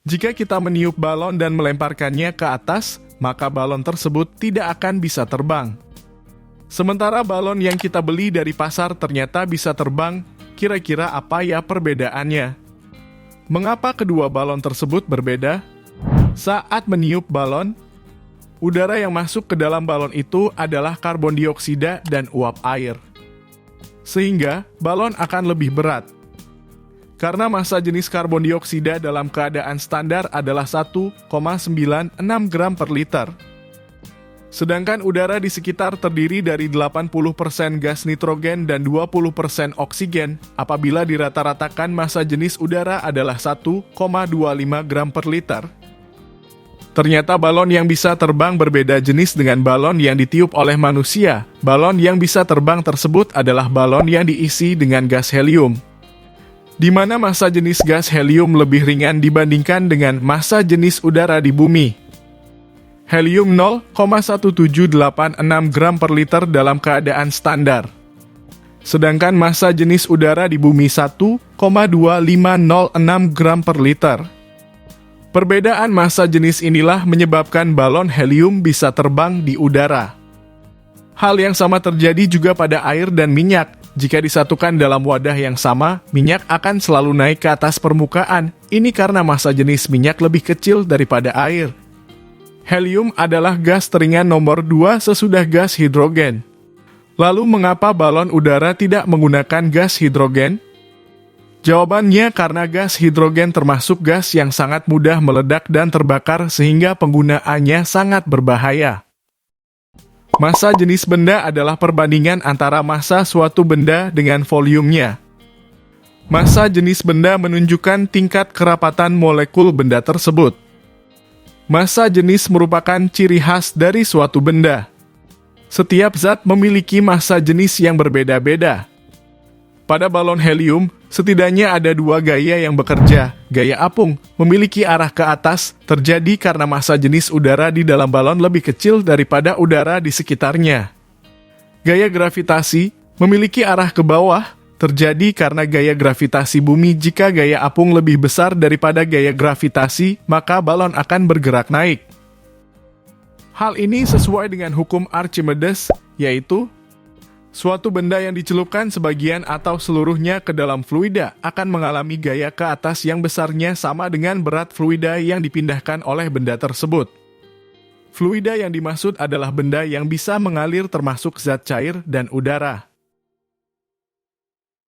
Jika kita meniup balon dan melemparkannya ke atas, maka balon tersebut tidak akan bisa terbang. Sementara balon yang kita beli dari pasar ternyata bisa terbang, kira-kira apa ya perbedaannya? Mengapa kedua balon tersebut berbeda? Saat meniup balon, udara yang masuk ke dalam balon itu adalah karbon dioksida dan uap air. Sehingga balon akan lebih berat. Karena massa jenis karbon dioksida dalam keadaan standar adalah 1,96 gram per liter. Sedangkan udara di sekitar terdiri dari 80% gas nitrogen dan 20% oksigen, apabila dirata-ratakan massa jenis udara adalah 1,25 gram per liter. Ternyata balon yang bisa terbang berbeda jenis dengan balon yang ditiup oleh manusia. Balon yang bisa terbang tersebut adalah balon yang diisi dengan gas helium, di mana massa jenis gas helium lebih ringan dibandingkan dengan massa jenis udara di bumi. Helium 0,1786 gram per liter dalam keadaan standar. Sedangkan massa jenis udara di bumi 1,2506 gram per liter. Perbedaan massa jenis inilah menyebabkan balon helium bisa terbang di udara. Hal yang sama terjadi juga pada air dan minyak. Jika disatukan dalam wadah yang sama, minyak akan selalu naik ke atas permukaan. Ini karena massa jenis minyak lebih kecil daripada air. Helium adalah gas teringan nomor 2 sesudah gas hidrogen. Lalu mengapa balon udara tidak menggunakan gas hidrogen? Jawabannya karena gas hidrogen termasuk gas yang sangat mudah meledak dan terbakar sehingga penggunaannya sangat berbahaya. Massa jenis benda adalah perbandingan antara massa suatu benda dengan volumenya. Massa jenis benda menunjukkan tingkat kerapatan molekul benda tersebut. Massa jenis merupakan ciri khas dari suatu benda. Setiap zat memiliki massa jenis yang berbeda-beda. Pada balon helium, setidaknya ada dua gaya yang bekerja. Gaya apung, memiliki arah ke atas, terjadi karena massa jenis udara di dalam balon lebih kecil daripada udara di sekitarnya. Gaya gravitasi, memiliki arah ke bawah, terjadi karena gaya gravitasi bumi. Jika gaya apung lebih besar daripada gaya gravitasi, maka balon akan bergerak naik. Hal ini sesuai dengan hukum Archimedes, yaitu suatu benda yang dicelupkan sebagian atau seluruhnya ke dalam fluida akan mengalami gaya ke atas yang besarnya sama dengan berat fluida yang dipindahkan oleh benda tersebut. Fluida yang dimaksud adalah benda yang bisa mengalir termasuk zat cair dan udara.